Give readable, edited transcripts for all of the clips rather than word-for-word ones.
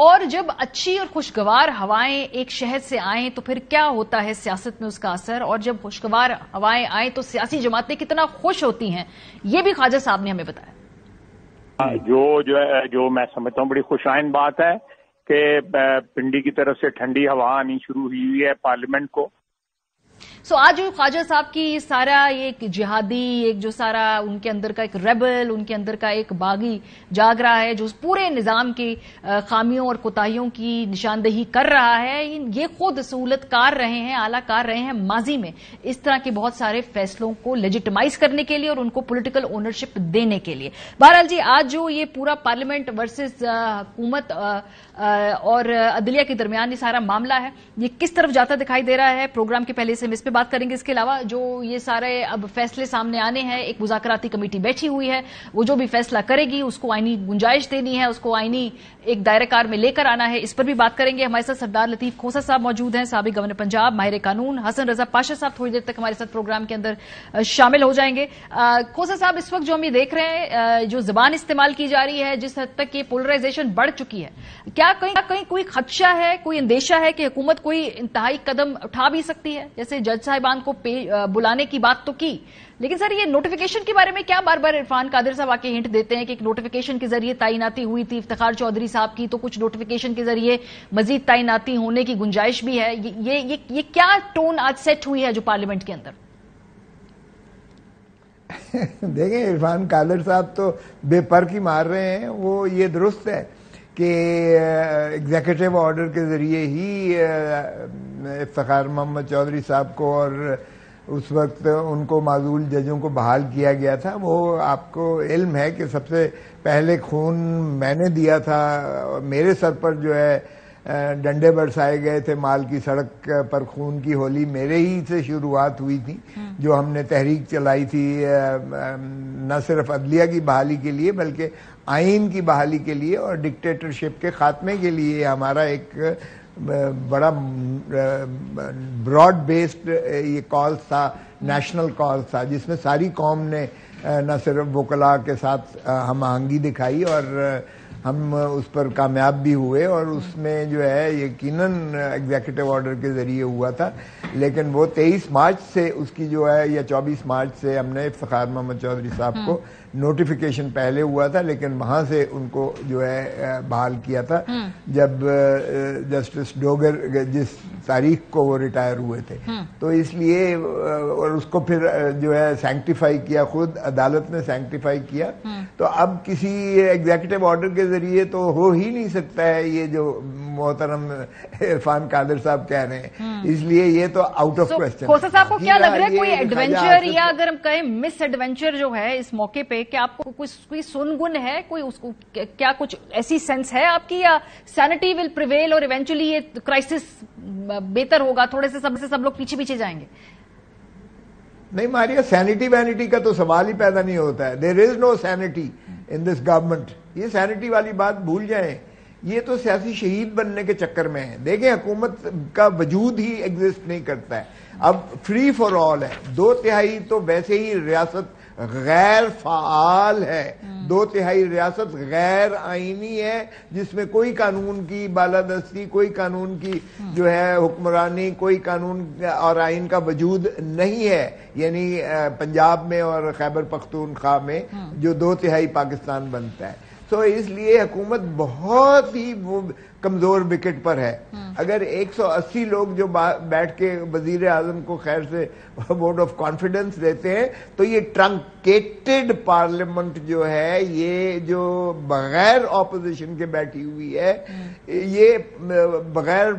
اور جب اچھی اور خوشگوار ہوائیں ایک شہر سے آئیں تو پھر کیا ہوتا ہے سیاست میں اس کا اثر، اور جب خوشگوار ہوائیں آئیں تو سیاسی جماعتیں کتنا خوش ہوتی ہیں، یہ بھی خواجہ صاحب نے ہمیں بتایا۔ جو میں سمجھتا ہوں بڑی خوش آئند بات ہے کہ پنڈی کی طرف سے ٹھنڈی ہوا آنی شروع ہوئی ہے پارلیمنٹ کو۔ آج خواجہ صاحب کی سارا ایک جہادی، ایک جو سارا ان کے اندر کا ایک ریبل، ان کے اندر کا ایک باغی جاگ رہا ہے جو پورے نظام کی خامیوں اور کوتاہیوں کی نشاندہی کر رہا ہے، یہ خود سہولت کار رہے ہیں، اعلیٰ کار رہے ہیں ماضی میں اس طرح کے بہت سارے فیصلوں کو لیجیٹمائز کرنے کے لیے اور ان کو پولیٹیکل اونرشپ دینے کے لیے۔ بہرحال جی، آج جو یہ پورا پارلیمنٹ ورسز حکومت اور عدلیہ کے درمیان یہ سارا معاملہ ہے، یہ کس طرف جاتا دکھائی دے رہا ہے، پروگرام کے پہلے سے ہم اس پہ بات کریں گے۔ اس کے علاوہ جو یہ سارے اب فیصلے سامنے آنے ہیں، ایک مذاکراتی کمیٹی بیٹھی ہوئی ہے، وہ جو بھی فیصلہ کرے گی اس کو آئینی گنجائش دینی ہے، اس کو آئینی ایک دائرہ کار میں لے کر آنا ہے، اس پر بھی بات کریں گے۔ ہمارے ساتھ سردار لطیف کھوسہ صاحب موجود ہیں، سابق گورنر پنجاب، ماہر قانون۔ حسن رضا پاشا صاحب تھوڑی دیر تک ہمارے ساتھ پروگرام کے اندر شامل ہو جائیں گے۔ کھوسہ صاحب، اس وقت جو ہم یہ دیکھ رہے ہیں، جو زبان استعمال کی جا رہی ہے، جس حد تک یہ پولرائزیشن بڑھ چکی ہے، کیا کہیں کوئی خدشہ ہے، کوئی اندیشہ ہے کہ حکومت کوئی انتہائی قدم اٹھا بھی سکتی ہے؟ جیسے جج صاحبان کو بلانے کی بات تو کی، لیکن سر یہ نوٹیفیکیشن کے بارے میں کیا بار بار عرفان قادر صاحب آکے ہنٹ دیتے ہیں کہ ایک نوٹیفیکیشن کے ذریعے تعیناتی ہوئی تھی افتخار چودھری صاحب کی، تو کچھ نوٹیفیکیشن کے ذریعے مزید تعیناتی ہونے کی گنجائش بھی ہے، یہ کیا ٹون آج سیٹ ہوئی ہے جو پارلیمنٹ کے اندر؟ دیکھیں، عرفان قادر صاحب تو بے پر کی مار رہے ہیں۔ وہ یہ درست ہے کہ ایگزیکٹو آرڈر کے ذریعے ہی افتخار محمد چودھری صاحب کو اور اس وقت ان کو معزول ججوں کو بحال کیا گیا تھا۔ وہ آپ کو علم ہے کہ سب سے پہلے خون میں نے دیا تھا، میرے سر پر جو ہے ڈنڈے برسائے گئے تھے، مال کی سڑک پر خون کی ہولی میرے ہی سے شروعات ہوئی تھی، جو ہم نے تحریک چلائی تھی نہ صرف عدلیہ کی بحالی کے لیے بلکہ آئین کی بحالی کے لیے اور ڈکٹیٹرشپ کے خاتمے کے لیے۔ ہمارا ایک بڑا براڈ بیسڈ یہ کال تھا، نیشنل کال تھا، جس میں ساری قوم نے نہ صرف وکلاء کے ساتھ ہم آہنگی دکھائی اور ہم اس پر کامیاب بھی ہوئے، اور اس میں جو ہے یقیناً ایگزیکٹو آرڈر کے ذریعے ہوا تھا، لیکن وہ 23 مارچ سے اس کی جو ہے یا 24 مارچ سے ہم نے افتخار محمد چودھری صاحب کو نوٹیفیکیشن پہلے ہوا تھا، لیکن وہاں سے ان کو جو ہے بحال کیا تھا جب جسٹس ڈوگر جس تاریخ کو وہ ریٹائر ہوئے تھے، تو اس لیے اور اس کو پھر جو ہے سینکٹیفائی کیا، خود عدالت نے سینکٹیفائی کیا۔ تو اب کسی ایگزیکٹو آرڈر کے ذریعے تو ہو ہی نہیں سکتا ہے یہ جو محترم عرفان قادر صاحب کہہ رہے ہیں، اس لیے یہ تو آؤٹ آف کوسچن۔ کھوسہ صاحب کو کیا لگ رہا ہے کوئی ایڈونچر یا اگر ہم کہیں مس ایڈونچر جو ہے اس موقع پہ، کیا آپ کو کوئی سنگن ہے، کوئی اس کو کیا کچھ ایسی سینس ہے آپ کی، یا سینٹی ول پریویل اور ایونچولی یہ کرائسس بہتر ہوگا، تھوڑے سے سب لوگ پیچھے پیچھے جائیں گے؟ نہیں ماریا، سینٹی وینٹی کا تو سوال ہی پیدا نہیں ہوتا ہے۔ دیر از نو سینٹی ان دس گورنمنٹ، یہ سینٹی والی بات بھول جائیں، یہ تو سیاسی شہید بننے کے چکر میں ہے۔ دیکھیں، حکومت کا وجود ہی ایگزسٹ نہیں کرتا ہے، اب فری فار آل ہے۔ 2/3 تو ویسے ہی ریاست غیر فعال ہے، 2/3 ریاست غیر آئینی ہے، جس میں کوئی قانون کی بالادستی، کوئی قانون کی جو ہے حکمرانی، کوئی قانون اور آئین کا وجود نہیں ہے، یعنی پنجاب میں اور خیبر پختونخوا میں جو 2/3 پاکستان بنتا ہے۔ تو اس لیے حکومت بہت ہی کمزور وکٹ پر ہے۔ اگر 180 لوگ جو بیٹھ کے وزیر اعظم کو خیر سے ووٹ آف کانفیڈنس دیتے ہیں، تو یہ ٹرنکیٹڈ پارلیمنٹ جو ہے، یہ جو بغیر اپوزیشن کے بیٹھی ہوئی ہے، یہ بغیر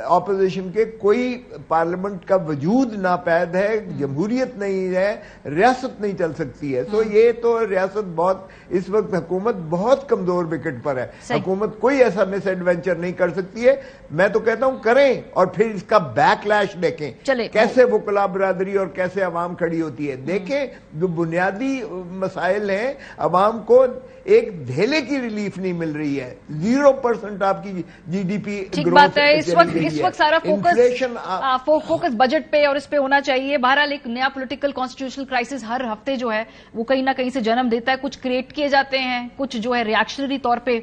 اپوزیشن کے کوئی پارلیمنٹ کا وجود ناپید ہے، جمہوریت نہیں ہے، ریاست نہیں چل سکتی ہے۔ تو یہ تو ریاست بہت اس وقت حکومت بہت کمزور وکٹ پر ہے۔ حکومت کوئی ایسا مس ایڈونچر نہیں کر سکتی ہے۔ میں تو کہتا ہوں کریں، اور پھر اس کا بیک لیش دیکھیں، کیسے وکلاء برادری اور کیسے عوام کھڑی ہوتی ہے۔ دیکھیں جو بنیاد بنیادی مسائل ہیں، عوام کو ایک دھیلے کی ریلیف نہیں مل رہی ہے. 0% آپ کی جی ڈی پی ٹھیک بات ہے. اس وقت سارا فوکس بجٹ پہ اور اس پہ ہونا چاہیے. بہرحال ایک نیا پولیٹیکل کانسٹیٹیوشنل کرائسس ہر ہفتے جو ہے وہ کہیں نہ کہیں سے جنم دیتا ہے. کچھ کریٹ کیے جاتے ہیں، کچھ جو ہے ریاکشنری طور پہ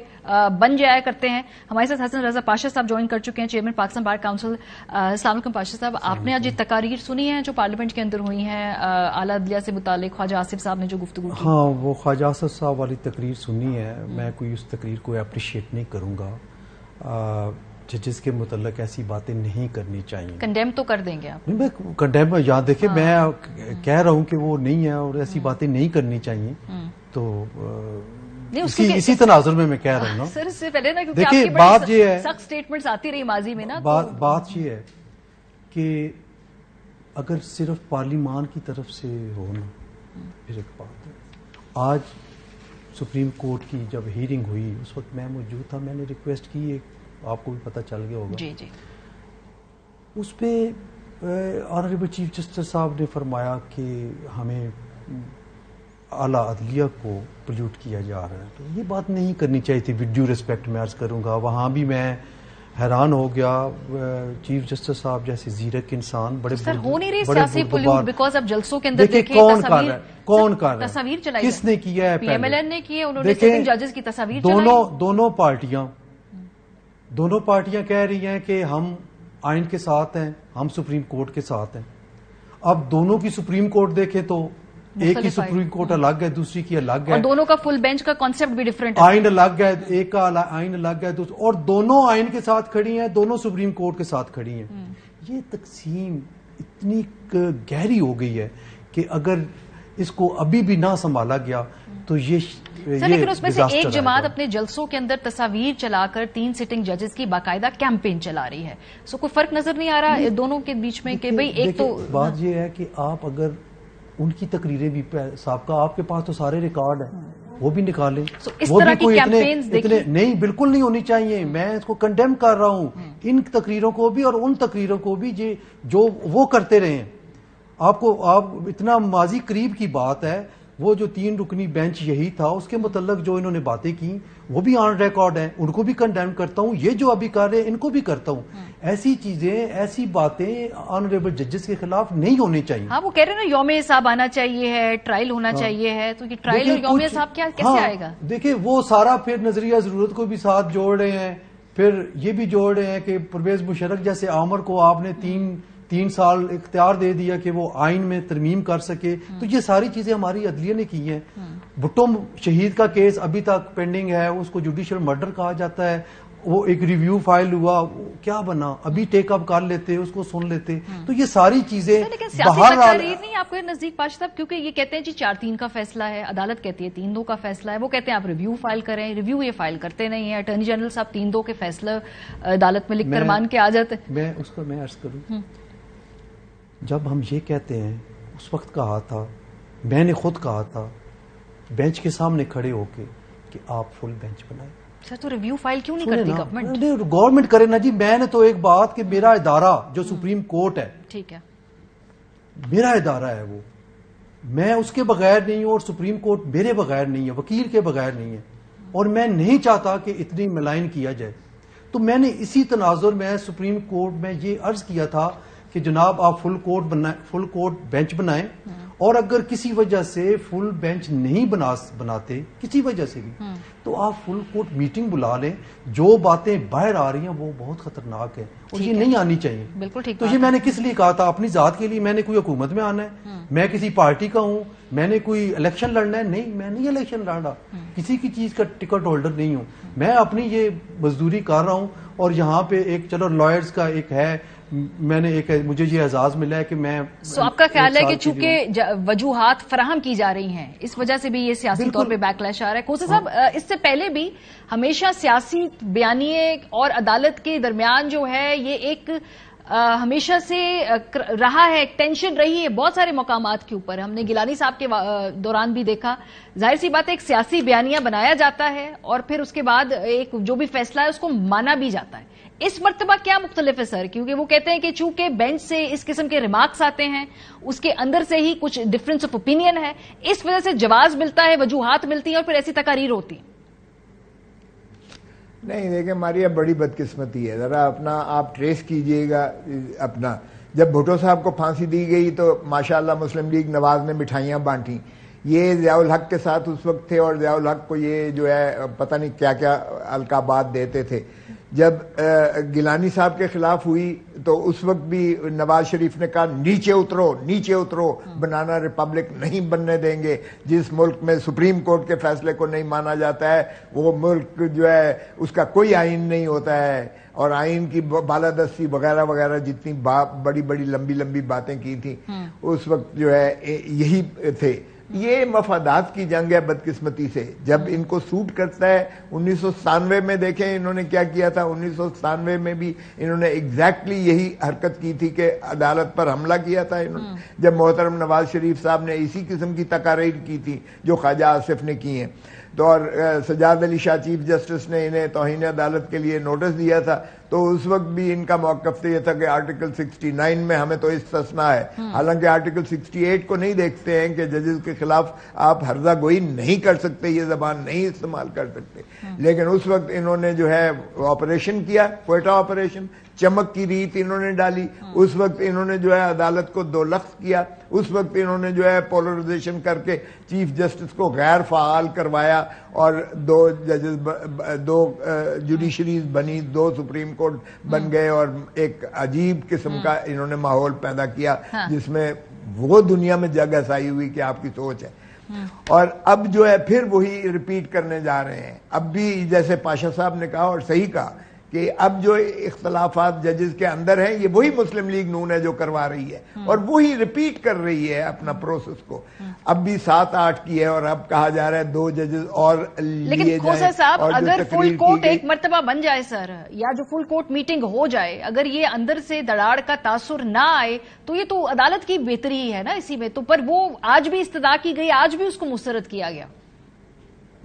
بن جایا کرتے ہیں. ہمارے ساتھ حسن رضا پاشا صاحب جوائن کر چکے ہیں، چیئرمین پاکستان بار کاؤنسل. السلام علیکم پاشا صاحب. آپ نے آج یہ تقاریر سنی ہیں جو پارلیمنٹ کے اندر ہوئی ہیں اعلیٰ عدلیہ سے متعلق؟ خواجہ آصف صاحب نے جو گفتگو کی. ہاں، وہ خواجہ آصف صاحب والی تقریر سنی ہے. میں کوئی اس تقریر کو اپریشیٹ نہیں کروں گا. ججز کے متعلق ایسی باتیں نہیں کرنی چاہیے. کنڈیم تو کر دیں گے آپ؟ میں کنڈیم یہاں دیکھیں، میں کہہ رہا ہوں کہ وہ نہیں ہے اور ایسی باتیں نہیں کرنی چاہیے. تو اسی تناظر میں کہہ رہا ہوں نا سر. اس سے پہلے نا کیونکہ دیکھیں بات یہ ہے، سخت سٹیٹمنٹس آتی رہی ماضی میں نا، بات یہ ہے کہ اگر صرف پارلیمان کی طرف سے ہونا پھر ایک بات ہے. آج سپریم کورٹ کی جب ہیرنگ ہوئی اس وقت میں موجود تھا. میں نے ریکویسٹ کی، آپ کو بھی پتہ چل گیا ہوگا. جی جی. اس پہ آنریبل چیف جسٹس صاحب نے فرمایا کہ ہمیں اعلیٰ عدلیہ کو پلیوٹ کیا جا رہا ہے. تو یہ بات نہیں کرنی چاہیے تھی. ود ڈیو ریسپیکٹ میں عرض کروں گا، وہاں بھی میں حیران ہو گیا. چیف جسٹس صاحب جیسے زیرک انسان بڑے سر ہو نہیں رہی سیاسی پلیوٹ، بیکاز اب جلسوں کے اندر دیکھیں کون کر رہا ہے، کون کر رہا ہے، تصاویر چلائی، کس نے کیا ہے؟ پی ایم ایل این نے کی، انہوں نے سٹنگ ججز کی تصاویر چلائی. دونوں پارٹیاں کہہ رہی ہیں کہ ہم آئین کے ساتھ ہیں، ہم سپریم کورٹ کے ساتھ ہیں. اب دونوں کی سپریم کورٹ دیکھیں تو ایک کی سپریم کورٹ الگ ہے، دوسری کی الگ ہے، اور دونوں کا فل بینچ کا کانسیپٹ بھی ڈیفرنٹ ہے. آئین الگ ہے، ایک کا آئین الگ ہے، اور دونوں آئین کے ساتھ کھڑی ہیں، دونوں سپریم کورٹ کے ساتھ کھڑی ہیں. یہ تقسیم اتنی گہری ہو گئی ہے کہ اگر اس کو ابھی بھی نہ سنبھالا گیا تو لیکن اس میں سے ایک جماعت اپنے جلسوں کے اندر تصاویر چلا کر 3 سٹنگ ججز کی باقاعدہ کیمپین چلا رہی ہے. سو کوئی فرق نظر نہیں آ رہا دونوں کے بیچ میں کہ بھئی ایک تو بات یہ ہے کہ آپ اگر ان کی تقریریں بھی سابقہ آپ کے پاس تو سارے ریکارڈ ہیں، وہ بھی نکالیں. وہ بھی کوئی اتنے نہیں، بالکل نہیں ہونی چاہیے. میں اس کو کنڈیم کر رہا ہوں، ان تقریروں کو بھی اور ان تقریروں کو بھی جو وہ کرتے رہے ہیں. آپ اتنا ماضی قریب کی بات ہے، وہ جو 3 رکنی بینچ یہی تھا، اس کے متعلق جو انہوں نے باتیں کی وہ بھی آن ریکارڈ ہیں. ان کو بھی کنڈیم کرتا ہوں، یہ جو ابھی کر رہے ہیں ان کو بھی کرتا ہوں. ایسی چیزیں، ایسی باتیں آنریبل ججز کے خلاف نہیں ہونی چاہیے. ہاں وہ کہہ رہے ہیں نا یوم حساب آنا چاہیے ہے، ٹرائل ہونا چاہیے ہے. تو یہ ٹرائل اور یوم حساب کیسے آئے گا؟ دیکھیں وہ سارا پھر نظریہ ضرورت کو بھی ساتھ جوڑ رہے ہیں، پھر یہ بھی جوڑ رہے ہیں کہ پرویز مشرف جیسے عامر کو آپ نے 3 سال اختیار دے دیا کہ وہ آئین میں ترمیم کر سکے. تو یہ ساری چیزیں ہماری عدلیہ نے کی ہیں. بھٹو شہید کا کیس ابھی تک پینڈنگ ہے، اس کو جوڈیشل مرڈر کہا جاتا ہے. وہ ایک ریویو فائل ہوا، کیا بنا؟ ابھی ٹیک اپ کر لیتے، اس کو سن لیتے. تو یہ ساری چیزیں باہر نہیں آپ کے نزدیک پاش صاحب، کیونکہ یہ کہتے ہیں جی 4-3 کا فیصلہ ہے، عدالت کہتی ہے 3-2 کا فیصلہ ہے. وہ کہتے ہیں آپ ریویو فائل کریں، ریویو یہ فائل کرتے نہیں ہیں. اٹارنی جنرل صاحب 3-2 کے فیصلہ عدالت میں لکھ کر مان کے آ جاتے. میں اس کو میں عرض کروں، جب ہم یہ کہتے ہیں، اس وقت کہا تھا، میں نے خود کہا تھا بینچ کے سامنے کھڑے ہو کے کہ آپ فل بینچ بنائیں. سر تو ریویو فائل کیوں نہیں کرتی گورنمنٹ؟ گورنمنٹ کرے نا جی. میں نے تو ایک بات کہ میرا ادارہ جو سپریم کورٹ ہے، ٹھیک ہے، میرا ادارہ ہے، وہ میں اس کے بغیر نہیں ہوں اور سپریم کورٹ میرے بغیر نہیں ہے، وکیل کے بغیر نہیں ہے. اور میں نہیں چاہتا کہ اتنی ملائن کیا جائے. تو میں نے اسی تناظر میں سپریم کورٹ میں یہ عرض کیا تھا کہ جناب آپ فل کورٹ بینچ بنائیں، اور اگر کسی وجہ سے فل بینچ نہیں بناتے کسی وجہ سے بھی، تو آپ فل کورٹ میٹنگ بلا لیں. جو باتیں باہر آ رہی ہیں وہ بہت خطرناک ہے اور یہ نہیں آنی چاہیے. بالکل ٹھیک. تو یہ میں نے کس لیے کہا تھا؟ اپنی ذات کے لیے. میں نے کوئی حکومت میں آنا ہے، میں کسی پارٹی کا ہوں، میں نے کوئی الیکشن لڑنا ہے؟ نہیں، میں نہیں الیکشن لڑ رہا، کسی کی چیز کا ٹکٹ ہولڈر نہیں ہوں. میں اپنی یہ مزدوری کر رہا ہوں. اور یہاں پہ ایک چلو لائرز کا ایک ہے، میں نے مجھے یہ اعزاز ملا ہے کہ میں آپ کا خیال ہے کہ چونکہ وجوہات فراہم کی جا رہی ہیں اس وجہ سے بھی یہ سیاسی طور پہ بیک لیش آ رہا ہے. کوسا صاحب اس سے پہلے بھی ہمیشہ سیاسی بیانیے اور عدالت کے درمیان جو ہے یہ ایک ہمیشہ سے رہا ہے، ٹینشن رہی ہے بہت سارے مقامات کے اوپر. ہم نے گیلانی صاحب کے دوران بھی دیکھا، ظاہر سی بات ہے ایک سیاسی بیانیہ بنایا جاتا ہے اور پھر اس کے بعد ایک جو بھی فیصلہ ہے اس کو مانا بھی جاتا ہے. اس مرتبہ کیا مختلف ہے سر؟ کیونکہ وہ کہتے ہیں کہ چونکہ بینچ سے اس قسم کے ریمارکس آتے ہیں، اس کے اندر سے ہی کچھ ڈفرنس آف اوپینین ہے، اس وجہ سے جواز ملتا ہے، وجوہات ملتی ہیں اور پھر ایسی تقاریر ہوتی ہیں. نہیں دیکھیں ہماری اب بڑی بدقسمتی ہے، ذرا اپنا آپ ٹریس کیجئے گا. اپنا جب بھٹو صاحب کو پھانسی دی گئی تو ماشاءاللہ مسلم لیگ نواز نے مٹھائیاں بانٹیں. یہ ضیاء الحق کے ساتھ اس وقت تھے اور ضیاء الحق کو یہ جو ہے پتہ نہیں کیا کیا القابات دیتے تھے. جب گیلانی صاحب کے خلاف ہوئی تو اس وقت بھی نواز شریف نے کہا نیچے اترو نیچے اترو، بنانا ریپبلک نہیں بننے دیں گے. جس ملک میں سپریم کورٹ کے فیصلے کو نہیں مانا جاتا ہے وہ ملک جو ہے اس کا کوئی آئین نہیں ہوتا ہے، اور آئین کی بالادستی وغیرہ وغیرہ جتنی بڑی بڑی لمبی لمبی باتیں کی تھیں اس وقت جو ہے یہی تھے. یہ مفادات کی جنگ ہے بدقسمتی سے. جب ان کو سوٹ کرتا ہے 1997 میں دیکھیں انہوں نے کیا کیا تھا. 1997 میں بھی انہوں نے ایگزیکٹلی یہی حرکت کی تھی کہ عدالت پر حملہ کیا تھا انہوں نے، جب محترم نواز شریف صاحب نے اسی قسم کی تقاریر کی تھی جو خواجہ آصف نے کی ہیں. تو اور سجاد علی شاہ چیف جسٹس نے انہیں توہین عدالت کے لیے نوٹس دیا تھا تو اس وقت بھی ان کا موقف یہ تھا کہ آرٹیکل 69 میں ہمیں تو استثناء ہے. حالانکہ آرٹیکل 68 کو نہیں دیکھتے ہیں کہ ججز کے خلاف آپ ہرزہ گوئی نہیں کر سکتے، یہ زبان نہیں استعمال کر سکتے. لیکن اس وقت انہوں نے جو ہے آپریشن کیا، کوئٹہ آپریشن، چمک کی ریت انہوں نے ڈالی. اس وقت انہوں نے جو ہے عدالت کو دو لخت کیا. اس وقت انہوں نے جو ہے پولرائزیشن کر کے چیف جسٹس کو غیر فعال کروایا اور دو ججز، دو جوڈیشریز بنی، دو سپریم کورٹ بن گئے اور ایک عجیب قسم کا انہوں نے ماحول پیدا کیا جس میں وہ دنیا میں جگ ایسائی ہوئی کہ آپ کی سوچ ہے. اور اب جو ہے پھر وہی ریپیٹ کرنے جا رہے ہیں. اب بھی جیسے پاشا صاحب نے کہا اور صحیح کہا کہ اب جو اختلافات ججز کے اندر ہیں یہ وہی مسلم لیگ نون ہے جو کروا رہی ہے اور وہی ریپیٹ کر رہی ہے اپنا پروسیس کو. اب بھی 7-8 کی ہے اور اب کہا جا رہا ہے 2 ججز اور لیے لیکن جائیں. صاحب اور اگر فل کورٹ ایک مرتبہ بن جائے سر، یا جو فل کورٹ میٹنگ ہو جائے، اگر یہ اندر سے دڑاڑ کا تاثر نہ آئے تو یہ تو عدالت کی بہتری ہے نا اسی میں. تو پر وہ آج بھی استدعا کی گئی، آج بھی اس کو مسترد کیا گیا.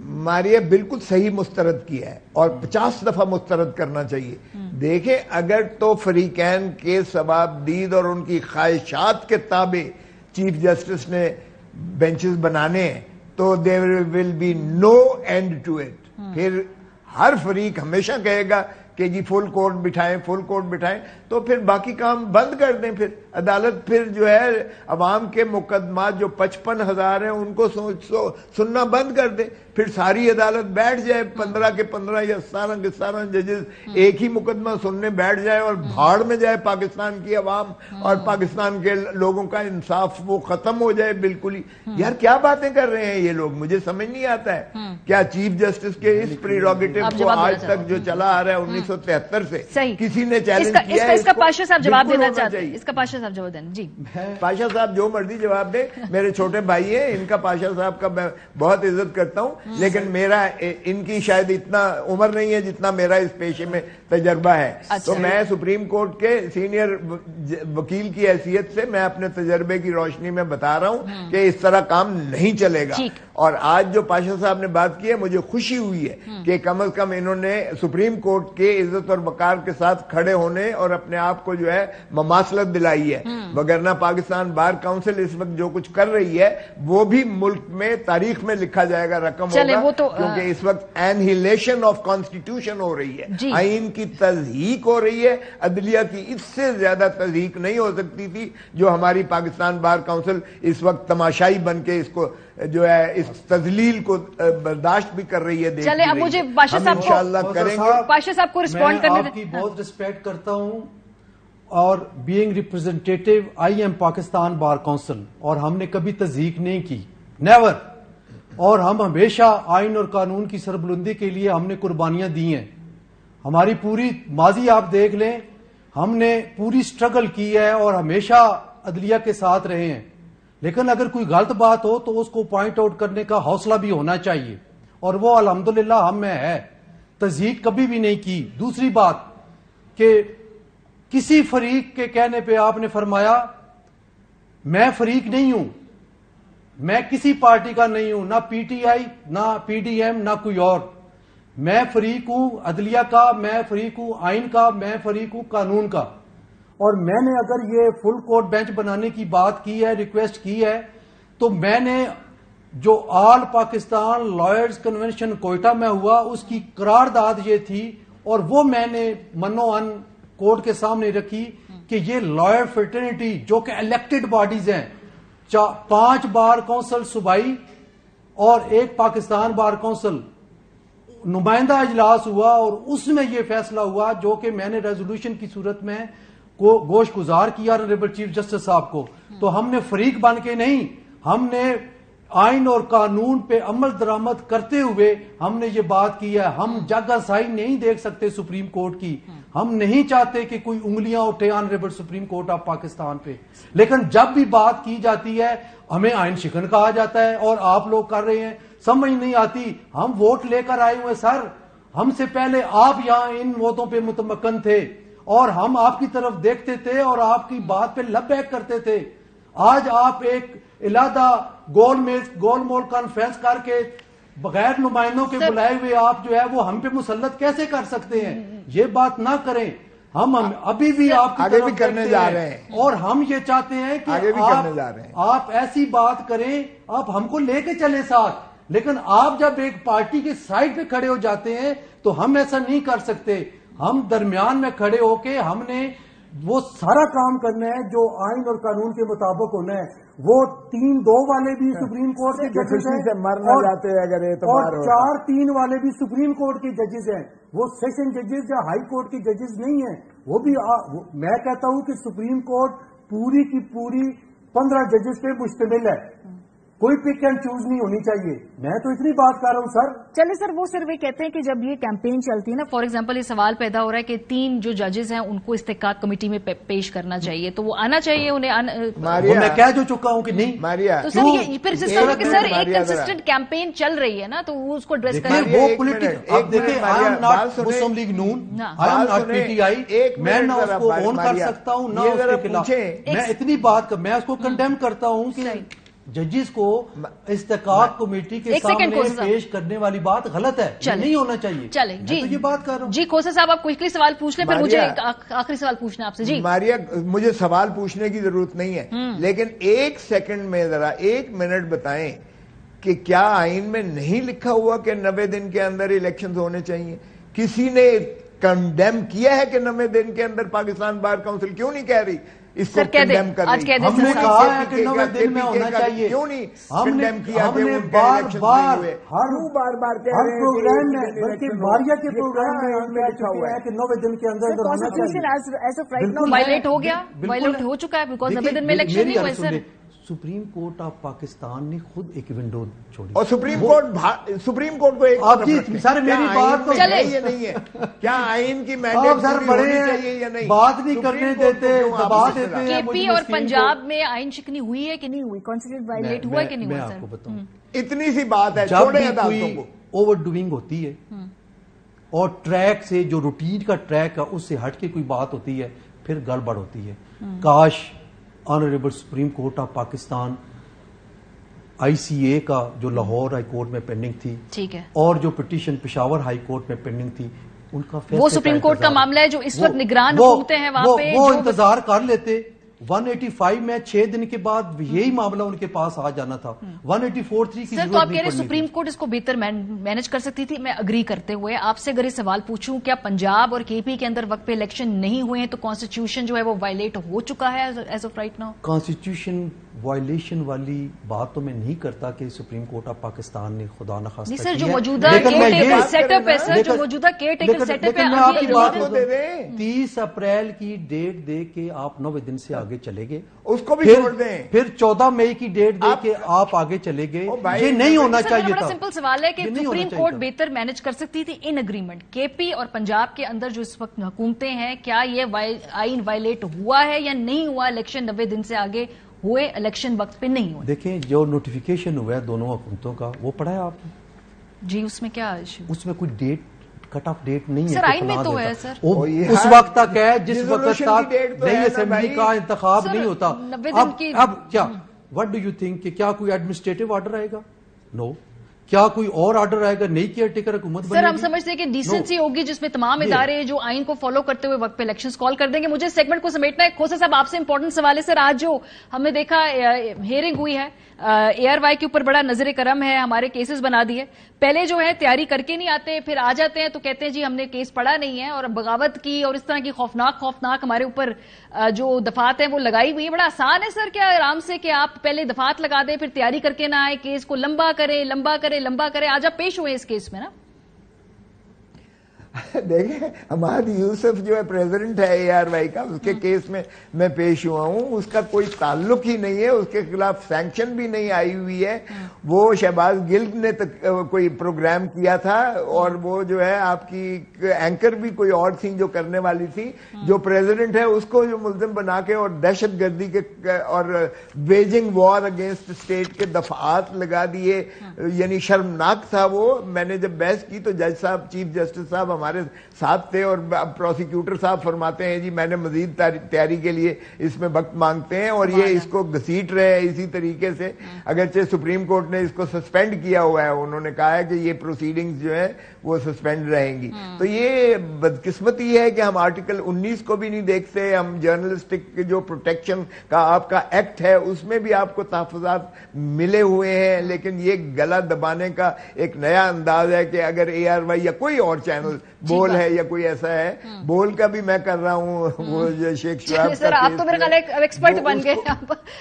ماریہ بالکل صحیح مسترد کیا ہے اور 50 دفعہ مسترد کرنا چاہیے. دیکھیں اگر تو فریقین کے ثوابدید اور ان کی خواہشات کے تابع چیف جسٹس نے بینچز بنانے ہیں تو there will be no end to it. پھر ہر فریق ہمیشہ کہے گا کہ جی فل کورٹ بٹھائیں فل کورٹ بٹھائیں، تو پھر باقی کام بند کر دیں. پھر عدالت پھر جو ہے عوام کے مقدمات جو 55,000 ہیں ان کو سننا بند کر دیں. پھر ساری عدالت بیٹھ جائے، 15 کے 15 یا 17 کے 17 ججز ایک ہی مقدمہ سننے بیٹھ جائے اور بھاڑ میں جائے پاکستان کی عوام اور پاکستان کے لوگوں کا انصاف وہ ختم ہو جائے بالکل ہی. یار کیا باتیں کر رہے ہیں یہ لوگ، مجھے سمجھ نہیں آتا ہے. کیا چیف جسٹس کے اس پریروگیٹو کو آج تک جو چلا آ رہا ہے 1973 سے کسی نے چیلنج کیا ہے؟ اس کا پاشا صاحب جواب دینا چاہتے ہیں. اس کا پاشا صاحب جواب دینا. جی پاشا صاحب جو مرضی جواب دے، میرے چھوٹے بھائی ہیں، ان کا پاشا صاحب کا میں بہت عزت کرتا ہوں، لیکن میرا ان کی شاید اتنا عمر نہیں ہے جتنا میرا اس پیشے میں تجربہ ہے. تو میں سپریم کورٹ کے سینئر وکیل کی حیثیت سے میں اپنے تجربے کی روشنی میں بتا رہا ہوں کہ اس طرح کام نہیں چلے گا. اور آج جو پاشا صاحب نے بات کی ہے مجھے خوشی ہوئی ہے کہ کم از کم انہوں نے سپریم کورٹ کے عزت اور وقار کے ساتھ کھڑے ہونے اور اپنے آپ کو جو ہے مماثلت دلائی ہے. وگرنہ پاکستان بار کاؤنسل اس وقت جو کچھ کر رہی ہے وہ بھی ملک میں تاریخ میں لکھا جائے گا، رقم ہوگا، کیونکہ اس وقت اینہیلیشن آف کانسٹیٹیوشن ہو رہی ہے، آئین کی تضحیق ہو رہی ہے. عدلیہ کی اس سے زیادہ تضحیق نہیں ہو سکتی تھی جو ہماری پاکستان بار کاؤنسل اس وقت تماشائی بن کے اس کو جو ہے اس تذلیل کو برداشت بھی کر رہی ہے. چلے اب مجھے پاشا صاحب انشاءاللہ کریں گے. پاشا صاحب کو رسپونڈ کرنے میں آپ کی بہت ریسپیکٹ کرتا ہوں اور being representative I am Pakistan bar council, اور ہم نے کبھی تضحیق نہیں کی، نیور. اور ہم ہمیشہ آئین اور قانون کی سربلندی کے لیے ہم نے قربانیاں دی ہیں. ہماری پوری ماضی آپ دیکھ لیں، ہم نے پوری سٹرگل کی ہے اور ہمیشہ عدلیہ کے ساتھ رہے ہیں. لیکن اگر کوئی غلط بات ہو تو اس کو پوائنٹ آؤٹ کرنے کا حوصلہ بھی ہونا چاہیے، اور وہ الحمدللہ ہم میں ہے. تضحیق کبھی بھی نہیں کی. دوسری بات کہ کسی فریق کے کہنے پہ آپ نے فرمایا میں فریق نہیں ہوں، میں کسی پارٹی کا نہیں ہوں، نہ پی ٹی آئی نہ پی ڈی ایم نہ کوئی اور، میں فریق ہوں عدلیہ کا، میں فریق ہوں آئین کا، میں فریق ہوں قانون کا. اور میں نے اگر یہ فل کورٹ بینچ بنانے کی بات کی ہے، ریکویسٹ کی ہے، تو میں نے جو آل پاکستان لائرز کنونشن کوئٹہ میں ہوا اس کی قرارداد یہ تھی، اور وہ میں نے منو ان کورٹ کے سامنے رکھی کہ یہ لائر فریٹرنیٹی جو کہ الیکٹڈ باڈیز ہیں، 5 بار کونسل صوبائی اور 1 پاکستان بار کونسل، نمائندہ اجلاس ہوا اور اس میں یہ فیصلہ ہوا جو کہ میں نے ریزولوشن کی صورت میں گوش گزار کیا آنریبل چیف جسٹس صاحب کو. تو ہم نے فریق بن کے نہیں، ہم نے آئین اور قانون پہ عمل درآمد کرتے ہوئے ہم نے یہ بات کی ہے. ہم جگہ سائی نہیں دیکھ سکتے سپریم کورٹ کی، ہم نہیں چاہتے کہ کوئی انگلیاں اٹھے honourable supreme court of Pakistan پہ، لیکن جب بھی بات کی جاتی ہے ہمیں آئین شکن کہا جاتا ہے اور آپ لوگ کر رہے ہیں. سمجھ نہیں آتی، ہم ووٹ لے کر آئے ہوئے سر، ہم سے پہلے آپ یہاں ان ووٹوں پہ متمکن تھے اور ہم آپ کی طرف دیکھتے تھے اور آپ کی بات پہ لب بیک کرتے تھے. آج آپ ایک علیحدہ گول مول کانفرنس کر کے بغیر نمائندوں کے بلائے ہوئے آپ جو ہے وہ ہم پہ مسلط کیسے کر سکتے ہیں؟ یہ بات نہ کریں. ہم ابھی بھی آپ کی طرف کرنے جا رہے ہیں اور ہم یہ چاہتے ہیں کہ آپ ایسی بات کریں، آپ ہم کو لے کے چلے ساتھ، لیکن آپ جب ایک پارٹی کے سائڈ پہ کھڑے ہو جاتے ہیں تو ہم ایسا نہیں کر سکتے. ہم درمیان میں کھڑے ہو کے ہم نے وہ سارا کام کرنا ہے جو آئین اور قانون کے مطابق ہونا ہے. وہ 3-2 والے بھی سپریم کورٹ کے ججز ہیں اور 4-3 والے بھی سپریم کورٹ کے ججز ہیں. وہ سیشن ججز یا ہائی کورٹ کے ججز نہیں ہیں. وہ بھی میں کہتا ہوں کہ سپریم کورٹ پوری کی پوری 15 ججز پہ مشتمل ہے، کوئی پک اینڈ چوز نہیں ہونی چاہیے. میں تو اتنی بات کر رہا ہوں سر. چلے سر، وہ صرف یہ کہتے ہیں کہ جب یہ کیمپین چلتی ہے نا، فار ایگزامپل یہ سوال پیدا ہو رہا ہے کہ 3 جو ججز ہیں ان کو استحقاق کمیٹی میں پیش کرنا چاہیے، تو وہ آنا چاہیے انہیں. میں کہہ جو چکا ہوں کہ نہیں. تو سر یہ پھر جس طرح کہ سر ایک کنسسٹنٹ کیمپین چل رہی ہے نا، تو وہ اس کو ایڈریس کرنا ہے. وہ پولیٹک، اب دیکھیں I am not Muslim League Noon, I am not PTI ٹی آئی، میں نہ اس کو اون کر سکتا ہوں نہ اس کے خلاف. میں اتنی بات میں اس کو کنڈیم کرتا ہوں کہ ججز کو استحقاق کمیٹی کے سامنے پیش کرنے والی بات غلط ہے، نہیں ہونا چاہیے. چلے جی، یہ بات کر رہا ہوں. جی کھوسا صاحب آپ کوئکلی سوال پوچھ لیں، پھر مجھے آخری سوال پوچھنا ہے آپ سے. جی ماریا، مجھے سوال پوچھنے کی ضرورت نہیں ہے، لیکن 1 سیکنڈ میں ذرا 1 منٹ بتائیں کہ کیا آئین میں نہیں لکھا ہوا کہ 90 دن کے اندر الیکشن ہونے چاہیے؟ کسی نے کنڈیم کیا ہے کہ 90 دن کے اندر پاکستان بار کاؤنسل کیوں نہیں کہہ رہی اس کو کنڈیم کر رہی؟ ہم نے کہا ہے کہ 90 دن میں ہونا چاہیے. کیوں نہیں کنڈیم کیا؟ ہم نے بار بار ہر پروگرام میں، بلکہ ماریا کے پروگرام میں ہم نے لکھا ہوا ہے کہ 90 دن کے اندر ہونا چاہیے. وائلیٹ ہو گیا، وائلیٹ ہو چکا ہے، بیکاز 90 دن میں الیکشن نہیں ہوئے. سر سپریم کورٹ آف پاکستان نے خود ایک ونڈو چھوڑی اور سپریم کورٹ کو ایک آپ جی سر میری بات تو یہ نہیں ہے کیا آئین کی مینڈیٹ ہونی چاہیے یا نہیں؟ بات نہیں کرنے دیتے، دبا دیتے ہیں. کے پی اور پنجاب میں آئین شکنی ہوئی ہے کہ نہیں ہوئی؟ کانسٹیٹیوشن وائلیٹ ہوا ہے کہ نہیں ہوا؟ میں آپ کو بتاؤں اتنی سی بات ہے، جب بھی کوئی اوور ڈوئنگ ہوتی ہے اور ٹریک سے جو روٹین کا ٹریک ہے اس سے ہٹ کے کوئی بات ہوتی ہے پھر گڑبڑ ہوتی ہے. کاش honourable supreme court of Pakistan I C A کا جو لاہور ہائی کورٹ میں پینڈنگ تھی، ٹھیک ہے، اور جو پٹیشن پشاور ہائی کورٹ میں پینڈنگ تھی، ان کا فیصلہ وہ سپریم کورٹ کا معاملہ ہے جو اس وقت نگران حکومتیں ہیں وہاں پہ، وہ انتظار کر لیتے. 185 میں 6 دن کے بعد یہی معاملہ ان کے پاس آ جانا تھا. 184(3) کی سر تو آپ کہہ رہے سپریم کورٹ اس کو بہتر مینج کر سکتی تھی. میں اگری کرتے ہوئے آپ سے اگر یہ سوال پوچھوں، کیا پنجاب اور کے پی کے اندر وقت پہ الیکشن نہیں ہوئے ہیں تو کانسٹیٹیوشن جو ہے وہ وائلیٹ ہو چکا ہے as of right now? Constitution violation والی بات تو میں نہیں کرتا کہ سپریم کورٹ آف پاکستان نے خدا نخواستہ نہیں سر، جو موجودہ سیٹ اپ ہے سر، جو موجودہ کیئر ٹیکر سیٹ اپ ہے، آپ کی بات 30 اپریل کی ڈیٹ دے کے آپ 90 دن سے آگے چلے گئے، اس کو بھی چھوڑ دیں. پھر 14 مئی کی ڈیٹ دے کے آپ آگے چلے گئے. یہ نہیں ہونا چاہیے تھا. بڑا سمپل سوال ہے کہ سپریم کورٹ بہتر مینج کر سکتی تھی ان اگریمنٹ. کے پی اور پنجاب کے اندر جو اس وقت حکومتیں ہیں، کیا یہ آئین وائلیٹ ہوا ہے یا نہیں ہوا؟ الیکشن 90 دن سے آگے ہوئے، الیکشن وقت پہ نہیں ہوئے. دیکھیں جو نوٹیفیکیشن ہوا ہے دونوں حکومتوں کا وہ پڑھا ہے آپ نے؟ جی اس میں کیا ایشو؟ اس میں کوئی ڈیٹ کٹ آف ڈیٹ نہیں ہے سر آئین میں تو ہے سر، اس وقت تک ہے جس وقت تک نئی اسمبلی کا انتخاب نہیں ہوتا. اب کیا وٹ ڈو یو تھنک کہ کیا کوئی ایڈمنسٹریٹو آرڈر آئے گا؟ نو. کیا کوئی اور آرڈر آئے گا؟ نئی کیئر ٹیکر حکومت بنے گی؟ سر ہم سمجھتے ہیں کہ ڈیسنسی ہوگی جس میں تمام ادارے جو آئین کو فالو کرتے ہوئے وقت پہ الیکشنز کال کر دیں گے. مجھے سیگمنٹ کو سمیٹنا ہے. کھوسا صاحب آپ سے امپورٹنٹ سوال ہے سر. آج جو ہم نے دیکھا ہیئرنگ ہوئی ہے ARY کے اوپر بڑا نظر کرم ہے، ہمارے کیسز بنا دیے. پہلے جو ہے تیاری کر کے نہیں آتے، پھر آ جاتے ہیں تو کہتے ہیں جی ہم نے کیس پڑھا نہیں ہے، اور بغاوت کی اور اس طرح کی خوفناک ہمارے اوپر جو دفعات ہیں وہ لگائی ہوئی ہے. بڑا آسان ہے سر کیا آرام سے کہ آپ پہلے دفعات لگا دیں پھر تیاری کر کے نہ آئے، کیس کو لمبا کرے. آج آپ پیش ہوئے اس کیس میں نا. دیکھیں حماد یوسف جو ہے پریزیڈنٹ ہے ARY کا، اس کے کیس میں میں پیش ہوا ہوں. اس کا کوئی تعلق ہی نہیں ہے، اس کے خلاف سینکشن بھی نہیں آئی ہوئی ہے. وہ شہباز گل نے کوئی پروگرام کیا تھا، اور وہ جو ہے آپ کی اینکر بھی کوئی اور تھی جو کرنے والی تھی. جو پریزیڈنٹ ہے اس کو جو ملزم بنا کے اور دہشت گردی کے اور ویجنگ وار اگینسٹ اسٹیٹ کے دفعات لگا دیے، یعنی شرمناک تھا وہ. میں نے جب بحث کی تو جج صاحب، چیف جسٹس صاحب ہمارے ساتھ تھے، اور پروسیکیوٹر صاحب فرماتے ہیں جی میں نے مزید تیاری کے لیے اس میں وقت مانگتے ہیں، اور یہ اس کو گھسیٹ رہے ہیں اسی طریقے سے. اگرچہ سپریم کورٹ نے اس کو سسپینڈ کیا ہوا ہے، انہوں نے کہا ہے کہ یہ پروسیڈنگز جو ہے وہ سسپینڈ رہیں گی. تو یہ بدقسمتی ہے کہ ہم آرٹیکل 19 کو بھی نہیں دیکھتے. ہم جرنلسٹک جو پروٹیکشن کا آپ کا ایکٹ ہے اس میں بھی آپ کو تحفظات ملے ہوئے ہیں، لیکن یہ گلا دبانے کا ایک نیا انداز ہے کہ اگر ARY یا کوئی اور چینل بول ہے یا کوئی ایسا ہے، بول کا بھی میں کر رہا ہوں. وہ شیخ شعیب سر آپ تو میرے خیال ایکسپرٹ بن گئے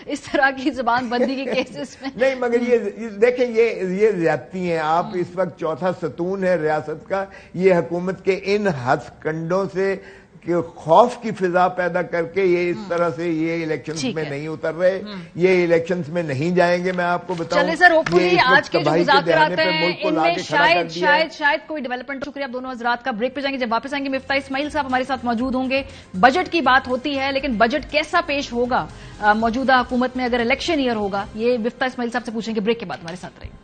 اس طرح کی زبان بندی کے کیسز میں. نہیں مگر یہ دیکھیں یہ زیادتی ہیں. آپ اس وقت چوتھا ستون ہے ریاست کا. یہ حکومت کے ان ہتھ کنڈوں سے کہ خوف کی فضا پیدا کر کے یہ اس طرح سے یہ الیکشنز میں نہیں اتر رہے، یہ الیکشنز میں نہیں جائیں گے. میں آپ کو بتاؤں چلے سر ہوپفلی آج کے جو مذاکرات ہیں ان میں شاید کوئی ڈیولپمنٹ. شکریہ آپ دونوں حضرات کا. بریک پہ جائیں گے، جب واپس آئیں گے مفتاح اسماعیل صاحب ہمارے ساتھ موجود ہوں گے. بجٹ کی بات ہوتی ہے لیکن بجٹ کیسا پیش ہوگا موجودہ حکومت میں اگر الیکشن ایئر ہوگا، یہ مفتاح اسماعیل صاحب سے پوچھیں گے. بریک کے بعد ہمارے ساتھ رہیں.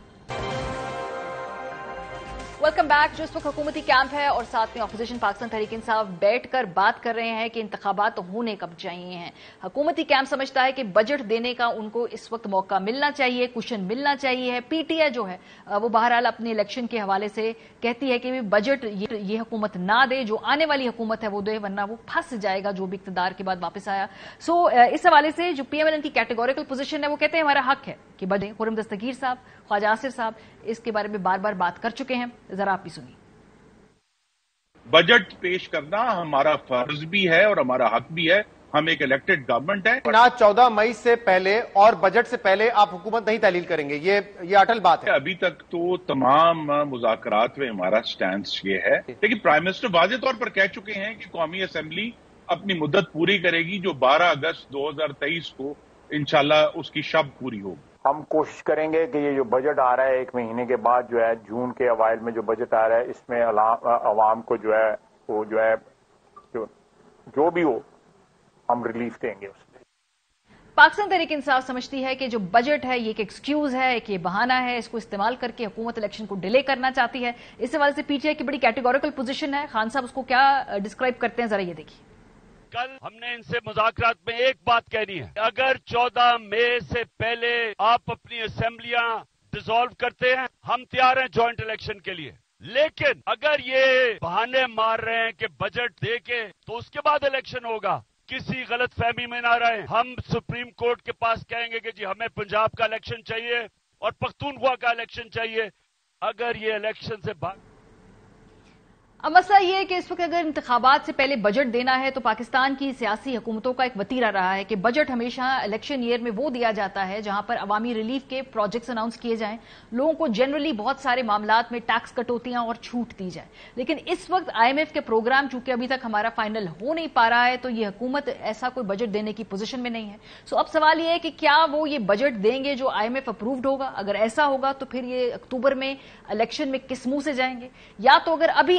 Welcome back. جو اس وقت حکومتی کیمپ ہے اور ساتھ میں اپوزیشن پاکستان تحریک انصاف بیٹھ کر بات کر رہے ہیں کہ انتخابات ہونے کب چاہیے ہیں. حکومتی کیمپ سمجھتا ہے کہ بجٹ دینے کا ان کو اس وقت موقع ملنا چاہیے، کوشن ملنا چاہیے. PTI جو ہے وہ بہرحال اپنے الیکشن کے حوالے سے کہتی ہے کہ بجٹ یہ حکومت نہ دے، جو آنے والی حکومت ہے وہ دے، ورنہ وہ پھنس جائے گا جو بھی اقتدار کے بعد واپس آیا. سو اس حوالے سے جو PMLN کی کیٹیگوریکل پوزیشن ہے وہ کہتے ہیں ہمارا حق ہے کہ بجٹ. خرم دستگیر صاحب، خواجہ آصر صاحب اس کے بارے میں بار بار بات کر چکے ہیں، ذرا آپ بھی سنیے. بجٹ پیش کرنا ہمارا فرض بھی ہے اور ہمارا حق بھی ہے. ہم ایک الیکٹڈ گورنمنٹ ہے. نہ 14 مئی سے پہلے اور بجٹ سے پہلے آپ حکومت نہیں تحلیل کریں گے، یہ اٹل بات ہے. ابھی تک تو تمام مذاکرات میں ہمارا سٹینس یہ ہے، لیکن پرائم منسٹر واضح طور پر کہہ چکے ہیں کہ قومی اسمبلی اپنی مدت پوری کرے گی جو 12 اگست 2023 کو انشاءاللہ اس کی شب پوری ہوگی. ہم کوشش کریں گے کہ یہ جو بجٹ آ رہا ہے 1 مہینے کے بعد جو ہے جون کے اوائل میں جو بجٹ آ رہا ہے اس میں عوام کو جو ہے وہ جو بھی ہو ہم ریلیف دیں گے. اس میں پاکستان تحریک انصاف سمجھتی ہے کہ جو بجٹ ہے یہ ایک ایکسکیوز ہے، ایک یہ بہانہ ہے، اس کو استعمال کر کے حکومت الیکشن کو ڈیلے کرنا چاہتی ہے. اس حوالے سے PTI کی بڑی کیٹیگوریکل پوزیشن ہے. خان صاحب اس کو کیا ڈسکرائب کرتے ہیں، ذرا یہ دیکھیے. کل ہم نے ان سے مذاکرات میں ایک بات کہنی ہے، اگر 14 مئی سے پہلے آپ اپنی اسمبلیاں ڈیزالو کرتے ہیں ہم تیار ہیں جوائنٹ الیکشن کے لیے. لیکن اگر یہ بہانے مار رہے ہیں کہ بجٹ دے کے تو اس کے بعد الیکشن ہوگا، کسی غلط فہمی میں نہ رہیں. ہم سپریم کورٹ کے پاس کہیں گے کہ جی ہمیں پنجاب کا الیکشن چاہیے اور پختونخوا کا الیکشن چاہیے. اگر یہ الیکشن سے اب مسئلہ یہ ہے کہ اس وقت اگر انتخابات سے پہلے بجٹ دینا ہے تو پاکستان کی سیاسی حکومتوں کا ایک وتیرہ رہا ہے کہ بجٹ ہمیشہ الیکشن ایئر میں وہ دیا جاتا ہے جہاں پر عوامی ریلیف کے پروجیکٹس اناؤنس کیے جائیں، لوگوں کو جنرلی بہت سارے معاملات میں ٹیکس کٹوتیاں اور چھوٹ دی جائے. لیکن اس وقت IMF کے پروگرام چونکہ ابھی تک ہمارا فائنل ہو نہیں پا رہا ہے تو یہ حکومت ایسا کوئی بجٹ دینے کی پوزیشن میں نہیں ہے. سو اب سوال یہ ہے کہ کیا وہ یہ بجٹ دیں گے جو IMF اپرووڈ ہوگا؟ اگر ایسا ہوگا تو پھر یہ اکتوبر میں الیکشن میں کس منہ سے جائیں گے؟ یا تو اگر ابھی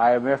IMF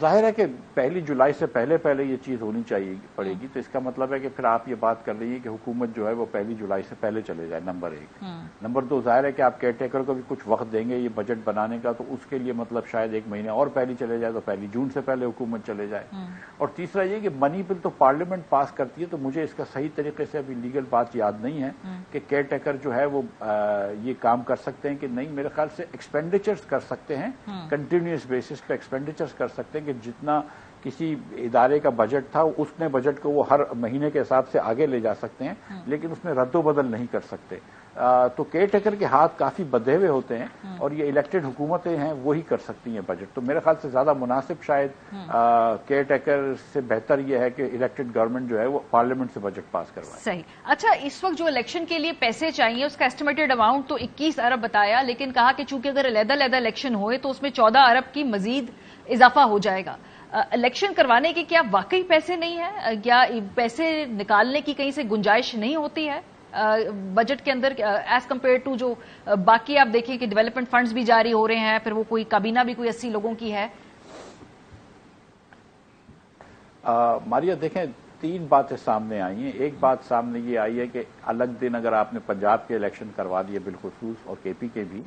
ظاہر ہے کہ 1 جولائی سے پہلے یہ چیز ہونی پڑے گی، تو اس کا مطلب ہے کہ پھر آپ یہ بات کر رہی ہے کہ حکومت جو ہے وہ 1 جولائی سے پہلے چلے جائے، نمبر 1۔ نمبر 2، ظاہر ہے کہ آپ کیئر ٹیکر کو بھی کچھ وقت دیں گے یہ بجٹ بنانے کا، تو اس کے لیے مطلب شاید 1 مہینہ اور پہلے چلے جائے، تو 1 جون سے پہلے حکومت چلے جائے۔ اور تیسرا یہ کہ منی بل تو پارلیمنٹ پاس کرتی ہے، تو مجھے اس کا صحیح طریقے سے ابھی لیگل بات یاد نہیں ہے کہ کیئر ٹیکر جو ہے وہ یہ کام کر سکتے ہیں کہ نہیں۔ میرے خیال سے ایکسپینڈیچرز کر سکتے ہیں، کنٹینیوس بیسس پہ ایکسپینڈیچرز کر سکتے ہیں کہ جتنا کسی ادارے کا بجٹ تھا اس نے بجٹ کو وہ ہر مہینے کے حساب سے آگے لے جا سکتے ہیں، لیکن اس میں رد و بدل نہیں کر سکتے۔ تو کیئر ٹیکر کے ہاتھ کافی بدھے ہوئے ہوتے ہیں، اور یہ الیکٹڈ حکومتیں ہیں وہی کر سکتی ہیں بجٹ۔ تو میرے خیال سے زیادہ مناسب شاید کیئر ٹیکر سے بہتر یہ ہے کہ الیکٹڈ گورنمنٹ جو ہے وہ پارلیمنٹ سے بجٹ پاس کروائے۔ صحیح۔ اچھا، اس وقت جو الیکشن کے لیے پیسے چاہیے اس کا ایسٹیمیٹڈ اماؤنٹ تو 21 ارب بتایا، لیکن کہا کہ چونکہ اگر علیحدہ الیکشن ہوئے تو اس میں 14 ارب کی مزید اضافہ ہو جائے گا۔ الیکشن کروانے کے کیا واقعی پیسے نہیں ہیں؟ کیا پیسے نکالنے کی کہیں سے گنجائش نہیں ہوتی ہے بجٹ کے اندر ایز کمپیئر ٹو جو باقی آپ دیکھیں کہ ڈیولپمنٹ فنڈز بھی جاری ہو رہے ہیں، پھر وہ کوئی کابینہ بھی کوئی 80 لوگوں کی ہے؟ ماریا دیکھیں، 3 باتیں سامنے آئی ہیں۔ ایک بات سامنے یہ آئی ہے کہ الگ دن اگر آپ نے پنجاب کے الیکشن کروا دیے بالخصوص، اور کے پی کے بھی،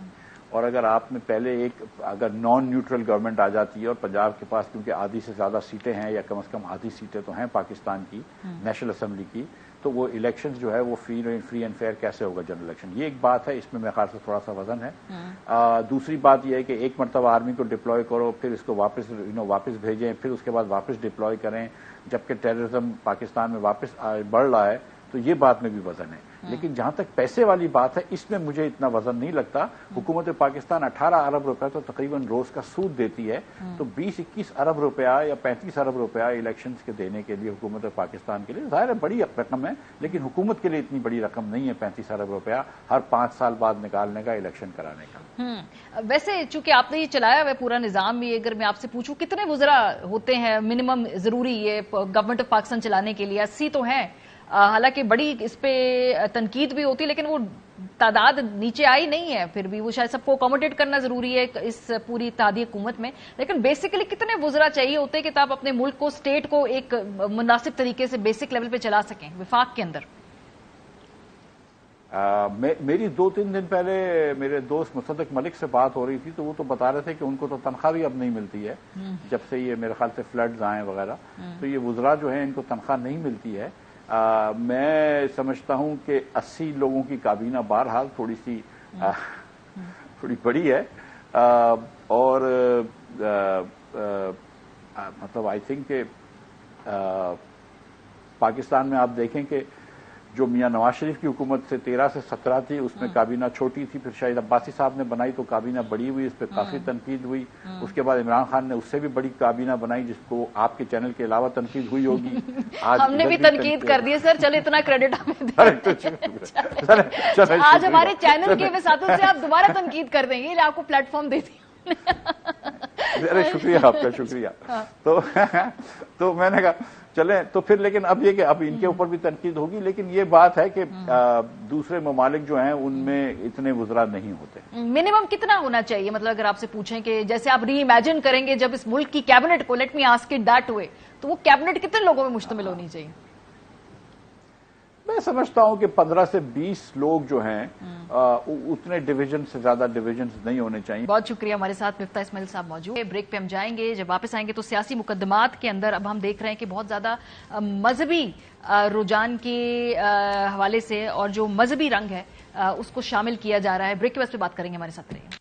اور اگر آپ نے پہلے اگر نان نیوٹرل گورنمنٹ آ جاتی ہے، اور پنجاب کے پاس کیونکہ آدھی سے زیادہ سیٹیں ہیں، یا کم از کم آدھی سیٹیں تو ہیں پاکستان کی نیشنل اسمبلی کی، تو وہ الیکشن جو ہے وہ فری اینڈ فیئر کیسے ہوگا جنرل الیکشن؟ یہ ایک بات ہے، اس میں میرے خیال سے تھوڑا سا وزن ہے۔ دوسری بات یہ ہے کہ ایک مرتبہ آرمی کو ڈپلوائے کرو، پھر اس کو واپس بھیجیں، پھر اس کے بعد واپس ڈپلوائے کریں، جبکہ ٹیررزم پاکستان میں واپس بڑھ رہا ہے، تو یہ بات میں بھی وزن ہے۔ لیکن جہاں تک پیسے والی بات ہے، اس میں مجھے اتنا وزن نہیں لگتا۔ حکومت پاکستان 18 ارب روپے تو تقریباً روز کا سود دیتی ہے، تو 20-21 ارب روپیہ یا 35 ارب روپیہ الیکشنز کے دینے کے لیے حکومت پاکستان کے لیے ظاہر ہے بڑی رقم ہے، لیکن حکومت کے لیے اتنی بڑی رقم نہیں ہے 35 ارب روپیہ ہر 5 سال بعد نکالنے کا، الیکشن کرانے کا۔ ویسے چونکہ آپ نے یہ چلایا ہوا پورا نظام بھی، اگر میں آپ سے پوچھوں کتنے وزراء ہوتے ہیں منیمم ضروری یہ گورنمنٹ آف پاکستان چلانے کے لیے؟ 80 تو ہیں، حالانکہ بڑی اس پہ تنقید بھی ہوتی ہے، لیکن وہ تعداد نیچے آئی نہیں ہے، پھر بھی وہ شاید سب کو اکوموڈیٹ کرنا ضروری ہے اس پوری اتحادی حکومت میں۔ لیکن بیسیکلی کتنے وزراء چاہیے ہوتے ہیں کہ آپ اپنے ملک کو، اسٹیٹ کو ایک مناسب طریقے سے بیسک لیول پہ چلا سکیں وفاق کے اندر؟ میری 2-3 دن پہلے میرے دوست مصدق ملک سے بات ہو رہی تھی، تو وہ تو بتا رہے تھے کہ ان کو تو تنخواہ بھی اب نہیں ملتی ہے جب سے یہ میرے خیال سے فلڈز آئے وغیرہ، تو یہ وزراء جو ہیں ان کو تنخواہ نہیں ملتی ہے۔ میں سمجھتا ہوں کہ 80 لوگوں کی کابینہ بہرحال تھوڑی بڑی ہے، اور مطلب آئی تھنک کہ پاکستان میں آپ دیکھیں کہ جو میاں نواز شریف کی حکومت سے 13 سے 17 تھی، اس میں کابینہ چھوٹی تھی، پھر شاہد عباسی صاحب نے بنائی تو کابینہ بڑی ہوئی، اس پہ کافی تنقید ہوئی۔ اس کے بعد عمران خان نے اس سے بھی بڑی کابینہ بنائی، جس کو آپ کے چینل کے علاوہ تنقید ہوئی ہوگی۔ ہم نے بھی تنقید کر دی سر، چلے اتنا کریڈٹ ہمیں دیں۔ آج ہمارے چینل کے وساطت سے آپ دوبارہ تنقید کر دیں گے، آپ کو پلیٹ فارم دے دی۔ شکریہ آپ کا، شکریہ۔ تو میں نے کہا چلیں، تو پھر لیکن اب یہ کہ اب ان کے اوپر بھی تنقید ہوگی، لیکن یہ بات ہے کہ دوسرے ممالک جو ہیں ان میں اتنے وزراء نہیں ہوتے۔ منیمم کتنا ہونا چاہیے؟ مطلب اگر آپ سے پوچھیں کہ جیسے آپ ری امیجن کریں گے جب اس ملک کی کیبنٹ کو، let me ask it that way, تو وہ کیبنٹ کتنے لوگوں میں مشتمل ہونی چاہیے؟ میں سمجھتا ہوں کہ 15 سے 20 لوگ جو ہیں اتنے ڈویژن سے زیادہ ڈویژنز نہیں ہونے چاہیے۔ بہت شکریہ، ہمارے ساتھ مفتاح اسماعیل صاحب موجود ہیں۔ بریک پہ ہم جائیں گے، جب واپس آئیں گے تو سیاسی مقدمات کے اندر اب ہم دیکھ رہے ہیں کہ بہت زیادہ مذہبی رجحان کے حوالے سے اور جو مذہبی رنگ ہے اس کو شامل کیا جا رہا ہے۔ بریک کے بعد پہ بات کریں گے، ہمارے ساتھ رہیے۔